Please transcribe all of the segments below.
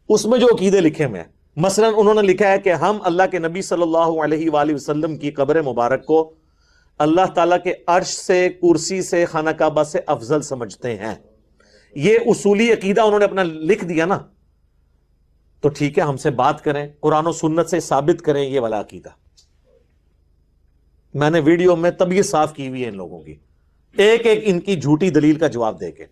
اس میں جو عقیدے لکھے ہوئے ہیں، مثلا انہوں نے لکھا ہے کہ ہم اللہ کے نبی صلی اللہ علیہ وآلہ وسلم کی قبر مبارک کو اللہ تعالیٰ کے عرش سے، کرسی سے، خانہ کعبہ سے افضل سمجھتے ہیں۔ یہ اصولی عقیدہ انہوں نے اپنا لکھ دیا نا، تو ٹھیک ہے، ہم سے بات کریں، قرآن و سنت سے ثابت کریں یہ والا عقیدہ۔ میں نے ویڈیو میں تب یہ صاف کی ہوئی ہے ان لوگوں کی، ایک ایک ان کی جھوٹی دلیل کا جواب دے کے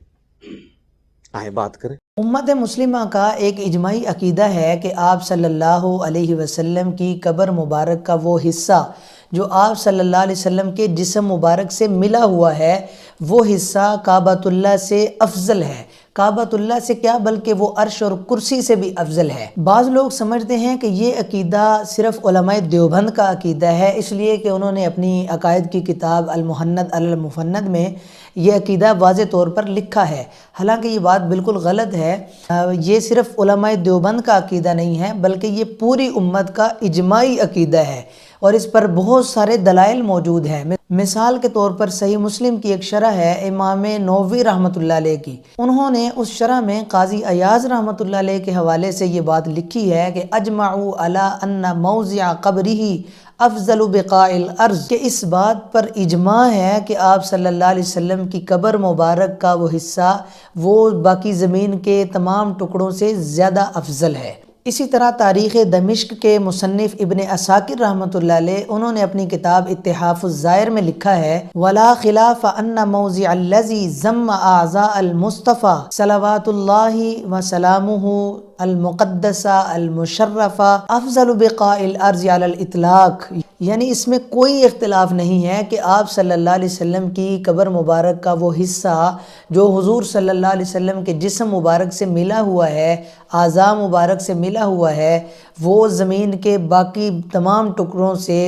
آئے بات کریں۔ امت مسلمہ کا ایک اجماعی عقیدہ ہے کہ آپ صلی اللہ علیہ وسلم کی قبر مبارک کا وہ حصہ جو آپ صلی اللہ علیہ وسلم کے جسم مبارک سے ملا ہوا ہے، وہ حصہ کعبۃ اللہ سے افضل ہے۔ کعبۃ اللہ سے کیا بلکہ وہ عرش اور کرسی سے بھی افضل ہے۔ بعض لوگ سمجھتے ہیں کہ یہ عقیدہ صرف علماء دیوبند کا عقیدہ ہے، اس لیے کہ انہوں نے اپنی عقائد کی کتاب المحند علی المفند میں یہ عقیدہ واضح طور پر لکھا ہے۔ حالانکہ یہ بات بالکل غلط ہے، یہ صرف علماء دیوبند کا عقیدہ نہیں ہے بلکہ یہ پوری امت کا اجماعی عقیدہ ہے، اور اس پر بہت سارے دلائل موجود ہیں۔ مثال کے طور پر صحیح مسلم کی ایک شرح ہے امام نووی رحمۃ اللہ علیہ کی، انہوں نے اس شرح میں قاضی ایاز رحمۃ اللہ علیہ کے حوالے سے یہ بات لکھی ہے کہ اجمعوا علی ان موضع قبرہ افضل بقاع الارض، کہ اس بات پر اجماع ہے کہ آپ صلی اللہ علیہ وسلم کی قبر مبارک کا وہ حصہ وہ باقی زمین کے تمام ٹکڑوں سے زیادہ افضل ہے۔ اسی طرح تاریخ دمشق کے مصنف ابن عساکر رحمۃ اللہ علیہ، انہوں نے اپنی کتاب اتحاف الزائر میں لکھا ہے وَلَا خِلَافَ أَنَّ مَوْضِعَ الَّذِي ذَمَّ أَعْضَاءَ الْمُصْطَفَى صلوات اللہ وسلامہ المقدسہ المشرفہ افضل بقاع الارض علی الاطلاق، یعنی اس میں کوئی اختلاف نہیں ہے کہ آپ صلی اللہ علیہ وسلم کی قبر مبارک کا وہ حصہ جو حضور صلی اللہ علیہ وسلم کے جسم مبارک سے ملا ہوا ہے، اعضاء مبارک سے ملا ہوا ہے، وہ زمین کے باقی تمام ٹکڑوں سے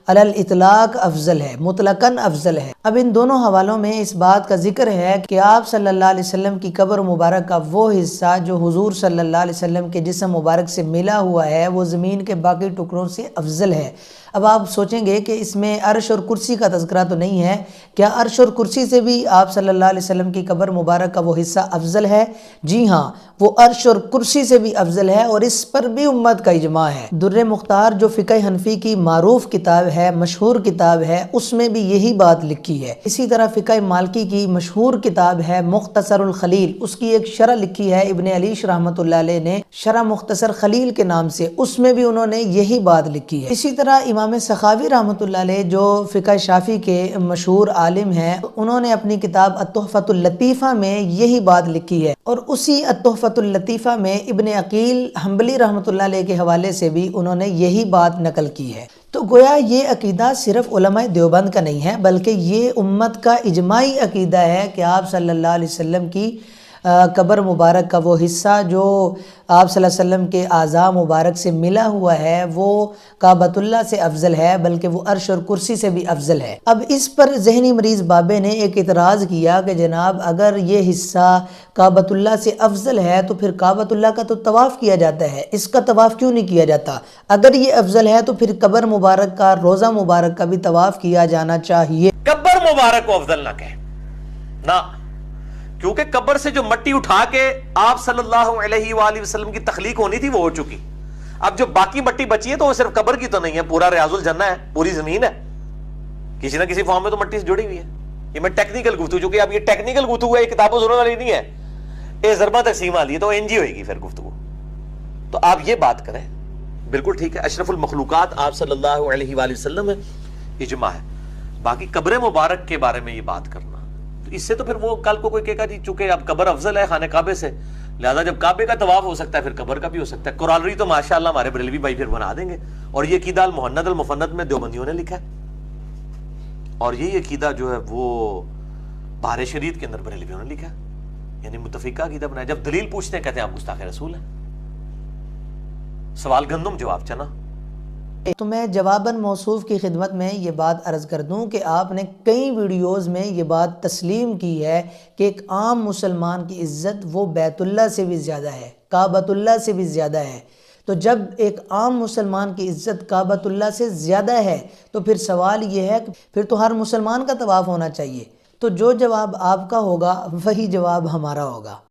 علی الاطلاق افضل ہے، مطلقاً افضل ہے۔ اب ان دونوں حوالوں میں اس بات کا ذکر ہے کہ آپ صلی اللہ علیہ وسلم کی قبر مبارک کا وہ حصہ جو حضور صلی اللہ علیہ وسلم کے جسم مبارک سے ملا ہوا ہے وہ زمین کے باقی ٹکڑوں سے افضل ہے۔ اب آپ سوچیں گے کہ اس میں عرش اور کرسی کا تذکرہ تو نہیں ہے، کیا عرش اور کرسی سے بھی آپ صلی اللہ علیہ وسلم کی قبر مبارک کا وہ حصہ افضل ہے؟ جی ہاں، وہ عرش اور کرسی سے بھی افضل ہے، اور اس پر بھی امت کا اجماع ہے۔ در مختار جو فقہ حنفی کی معروف کتاب ہے، مشہور کتاب ہے، اس میں بھی یہی بات لکھی ہے۔ اسی طرح فقہ مالکی کی مشہور کتاب ہے مختصر الخلیل، اس کی ایک شرح لکھی ہے ابن علیش رحمۃ اللہ علیہ نے، شرح مختصر خلیل کے نام سے، اس میں بھی انہوں نے یہی بات لکھی ہے۔ اسی طرح امام سخاوی رحمۃ اللہ علیہ جو فقہ شافعی کے مشہور عالم ہیں، انہوں نے اپنی کتاب التحفۃ اللطیفہ میں یہی بات لکھی ہے، اور اسی التحفۃ اللطیفہ میں ابن عقیل حنبلی رحمۃ اللہ علیہ کے حوالے سے بھی انہوں نے یہی بات نقل کی ہے۔ تو گویا یہ عقیدہ صرف علماء دیوبند کا نہیں ہے بلکہ یہ امت کا اجماعی عقیدہ ہے کہ آپ صلی اللہ علیہ وسلم کی قبر مبارک کا وہ حصہ جو آپ صلی اللہ علیہ وسلم کے اعضاء مبارک سے ملا ہوا ہے وہ کعبۃ اللہ سے افضل ہے، بلکہ وہ عرش اور کرسی سے بھی افضل ہے۔ اب اس پر ذہنی مریض بابے نے ایک اعتراض کیا کہ جناب اگر یہ حصہ کعبۃ اللہ سے افضل ہے تو پھر کعبۃ اللہ کا تو طواف کیا جاتا ہے، اس کا طواف کیوں نہیں کیا جاتا؟ اگر یہ افضل ہے تو پھر قبر مبارک کا، روضہ مبارک کا بھی طواف کیا جانا چاہیے۔ قبر مبارک کو افضل نہ کہیں نہ، کیونکہ قبر سے جو مٹی اٹھا کے آپ صلی اللہ علیہ وآلہ وسلم کی تخلیق ہونی تھی وہ ہو چکی۔ اب جو باقی مٹی بچی ہے تو وہ صرف قبر کی تو نہیں ہے، پورا ریاض الجنہ ہے، پوری زمین ہے، کسی نہ کسی فارم میں تو مٹی سے جڑی ہوئی ہے۔ یہ میں ٹیکنیکل گفتگو، چونکہ اب یہ ٹیکنیکل گفتگو ہے، یہ کتابوں سننے والی نہیں ہے، یہ ضربہ تقسیم والی ہے، تو NG ہوئے گی پھر گفتگو۔ تو آپ یہ بات کریں، بالکل ٹھیک ہے، اشرف المخلوقات آپ صلی اللہ علیہ وآلہ وسلم ہے، اجماع ہے۔ باقی قبر مبارک کے بارے میں یہ بات کرنا، اس سے تو پھر وہ کل کو کوئی کہے گا جی چونکہ اب قبر افضل ہے خانہ کعبے سے، لہذا جب کعبے کا طواف ہو سکتا ہے پھر قبر کا بھی ہو سکتا ہے۔ قرآنری تو ماشاءاللہ ہمارے بریلوی بھائی پھر بنا دیں گے، اور یہ عقیدہ المحند المفند میں دیوبندیوں نے لکھا ہے، اور یہ عقیدہ جو ہے وہ بہار شریعت کے اندر بریلویوں نے لکھا ہے، یعنی متفقہ عقیدہ بنایا۔ جب دلیل پوچھتے ہیں کہتے ہیں آپ گستاخ رسول ہیں۔ سوال گندم جواب چنا۔ تو میں جواباً موصوف کی خدمت میں یہ بات عرض کر دوں کہ آپ نے کئی ویڈیوز میں یہ بات تسلیم کی ہے کہ ایک عام مسلمان کی عزت وہ بیت اللہ سے بھی زیادہ ہے، کعبۃ اللہ سے بھی زیادہ ہے۔ تو جب ایک عام مسلمان کی عزت کعبۃ اللہ سے زیادہ ہے تو پھر سوال یہ ہے کہ پھر تو ہر مسلمان کا طواف ہونا چاہیے۔ تو جو جواب آپ کا ہوگا وہی جواب ہمارا ہوگا۔